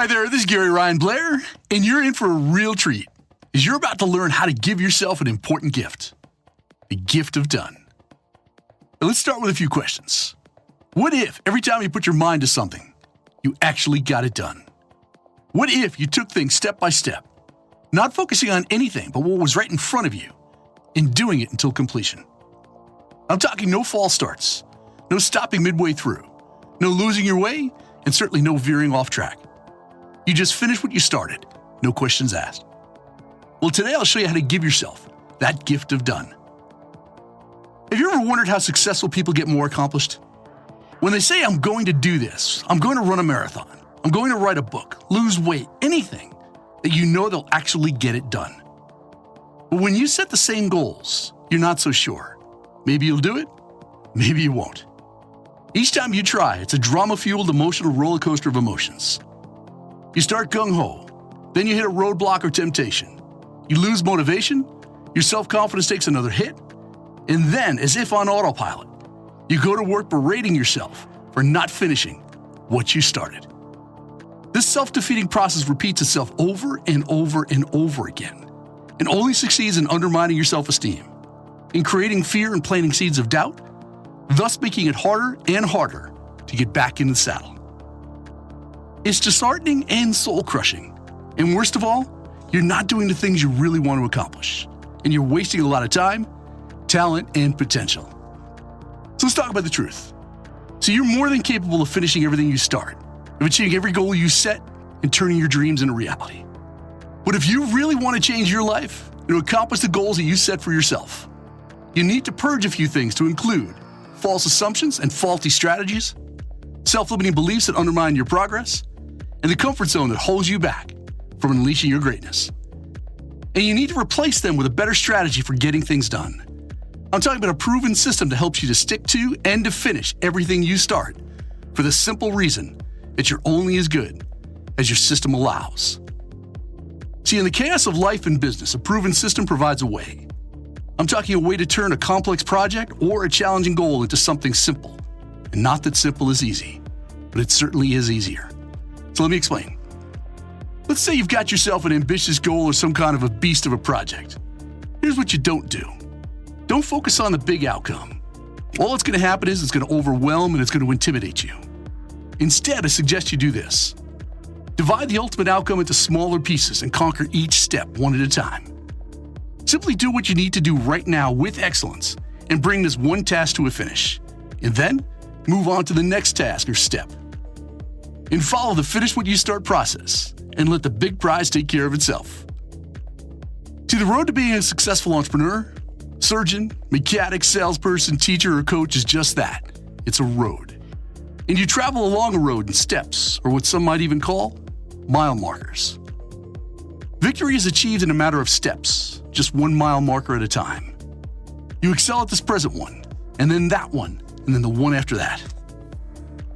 Hi there, this is Gary Ryan Blair, and you're in for a real treat, as you're about to learn how to give yourself an important gift. The gift of done. Now let's start with a few questions. What if every time you put your mind to something, you actually got it done? What if you took things step by step, not focusing on anything but what was right in front of you, and doing it until completion? I'm talking no false starts, no stopping midway through, no losing your way, and certainly no veering off track. You just finish what you started, no questions asked. Well, today I'll show you how to give yourself that gift of done. Have you ever wondered how successful people get more accomplished? When they say, I'm going to do this, I'm going to run a marathon, I'm going to write a book, lose weight, anything, that you know they'll actually get it done. But when you set the same goals, you're not so sure. Maybe you'll do it, maybe you won't. Each time you try, it's a drama-fueled emotional roller coaster of emotions. You start gung-ho, then you hit a roadblock or temptation. You lose motivation, your self-confidence takes another hit, and then, as if on autopilot, you go to work berating yourself for not finishing what you started. This self-defeating process repeats itself over and over and over again, and only succeeds in undermining your self-esteem, in creating fear and planting seeds of doubt, thus making it harder and harder to get back in the saddle. It's disheartening and soul-crushing, and worst of all, you're not doing the things you really want to accomplish, and you're wasting a lot of time, talent, and potential. So let's talk about the truth. So you're more than capable of finishing everything you start, of achieving every goal you set, and turning your dreams into reality. But if you really want to change your life and to accomplish the goals that you set for yourself, you need to purge a few things to include false assumptions and faulty strategies, self-limiting beliefs that undermine your progress, and the comfort zone that holds you back from unleashing your greatness. And you need to replace them with a better strategy for getting things done. I'm talking about a proven system that helps you to stick to and to finish everything you start, for the simple reason that you're only as good as your system allows. See, in the chaos of life and business, a proven system provides a way. I'm talking a way to turn a complex project or a challenging goal into something simple. And not that simple is easy, but it certainly is easier. So let me explain. Let's say you've got yourself an ambitious goal or some kind of a beast of a project. Here's what you don't do. Don't focus on the big outcome. All that's going to happen is it's going to overwhelm and it's going to intimidate you. Instead, I suggest you do this. Divide the ultimate outcome into smaller pieces and conquer each step one at a time. Simply do what you need to do right now with excellence and bring this one task to a finish. And then, move on to the next task or step. And follow the finish what you start process and let the big prize take care of itself. See, the road to being a successful entrepreneur, surgeon, mechanic, salesperson, teacher, or coach is just that. It's a road. And you travel along a road in steps, or what some might even call mile markers. Victory is achieved in a matter of steps, just 1 mile marker at a time. You excel at this present one, and then that one, and then the one after that.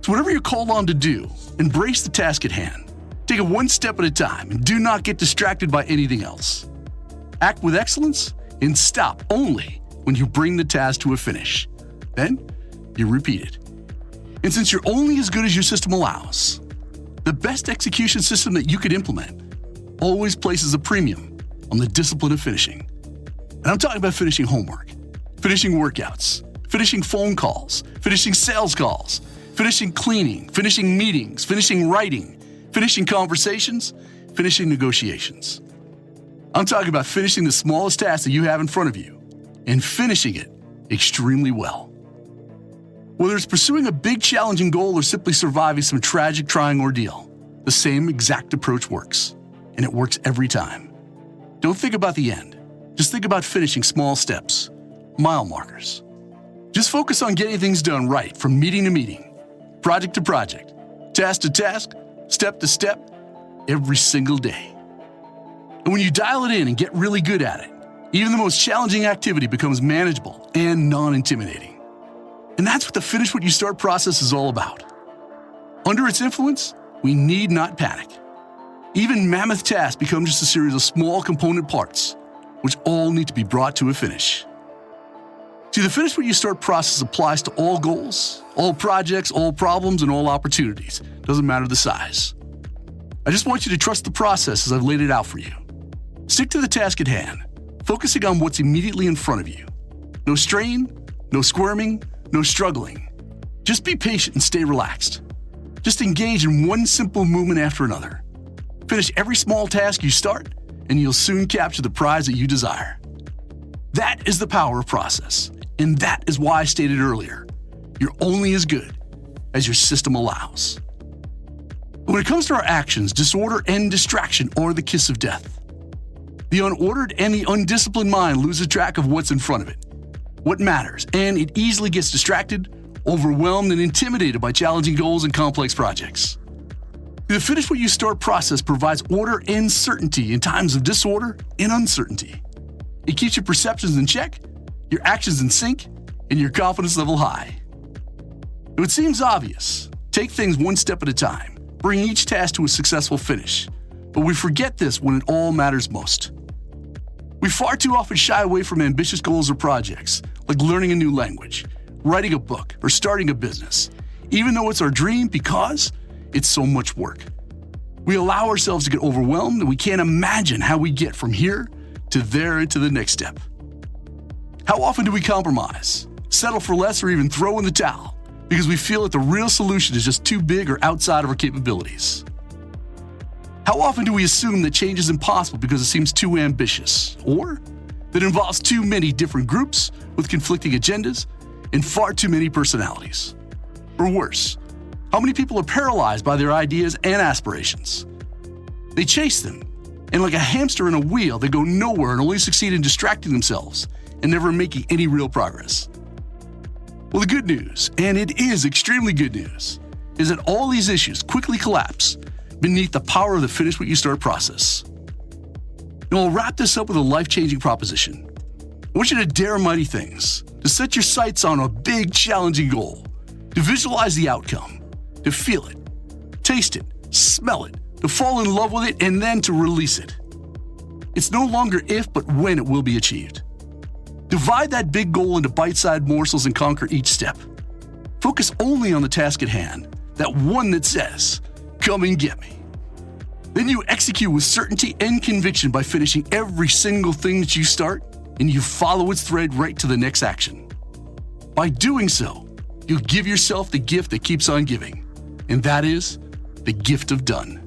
So whatever you're called on to do, embrace the task at hand. Take it one step at a time, and do not get distracted by anything else. Act with excellence, and stop only when you bring the task to a finish. Then, you repeat it. And since you're only as good as your system allows, the best execution system that you could implement always places a premium on the discipline of finishing. And I'm talking about finishing homework, finishing workouts, finishing phone calls, finishing sales calls, finishing cleaning, finishing meetings, finishing writing, finishing conversations, finishing negotiations. I'm talking about finishing the smallest task that you have in front of you and finishing it extremely well. Whether it's pursuing a big challenging goal or simply surviving some tragic trying ordeal, the same exact approach works, and it works every time. Don't think about the end. Just think about finishing small steps, mile markers. Just focus on getting things done right from meeting to meeting, project to project, task to task, step to step, every single day. And when you dial it in and get really good at it, even the most challenging activity becomes manageable and non-intimidating. And that's what the finish what you start process is all about. Under its influence, we need not panic. Even mammoth tasks become just a series of small component parts, which all need to be brought to a finish. See, the finish what you start process applies to all goals, all projects, all problems, and all opportunities. Doesn't matter the size. I just want you to trust the process as I've laid it out for you. Stick to the task at hand, focusing on what's immediately in front of you. No strain, no squirming, no struggling. Just be patient and stay relaxed. Just engage in one simple movement after another. Finish every small task you start, and you'll soon capture the prize that you desire. That is the power of process, and that is why I stated earlier, you're only as good as your system allows. When it comes to our actions, disorder and distraction are the kiss of death. The unordered and the undisciplined mind loses track of what's in front of it, what matters, and it easily gets distracted, overwhelmed, and intimidated by challenging goals and complex projects. The finish what you start process provides order and certainty in times of disorder and uncertainty. It keeps your perceptions in check, your actions in sync, and your confidence level high. It seems obvious. Take things one step at a time, bring each task to a successful finish. But we forget this when it all matters most. We far too often shy away from ambitious goals or projects, like learning a new language, writing a book, or starting a business, even though it's our dream because it's so much work. We allow ourselves to get overwhelmed and we can't imagine how we get from here to there and to the next step. How often do we compromise, settle for less, or even throw in the towel because we feel that the real solution is just too big or outside of our capabilities? How often do we assume that change is impossible because it seems too ambitious, or that it involves too many different groups with conflicting agendas and far too many personalities? Or worse, how many people are paralyzed by their ideas and aspirations? They chase them, and like a hamster in a wheel, they go nowhere and only succeed in distracting themselves and never making any real progress. Well, the good news, and it is extremely good news, is that all these issues quickly collapse beneath the power of the finish what you start process. Now, I'll wrap this up with a life-changing proposition. I want you to dare mighty things, to set your sights on a big, challenging goal, to visualize the outcome, to feel it, taste it, smell it, to fall in love with it, and then to release it. It's no longer if, but when it will be achieved. Divide that big goal into bite-sized morsels and conquer each step. Focus only on the task at hand, that one that says, "Come and get me." Then you execute with certainty and conviction by finishing every single thing that you start, and you follow its thread right to the next action. By doing so, you give yourself the gift that keeps on giving, and that is the gift of done.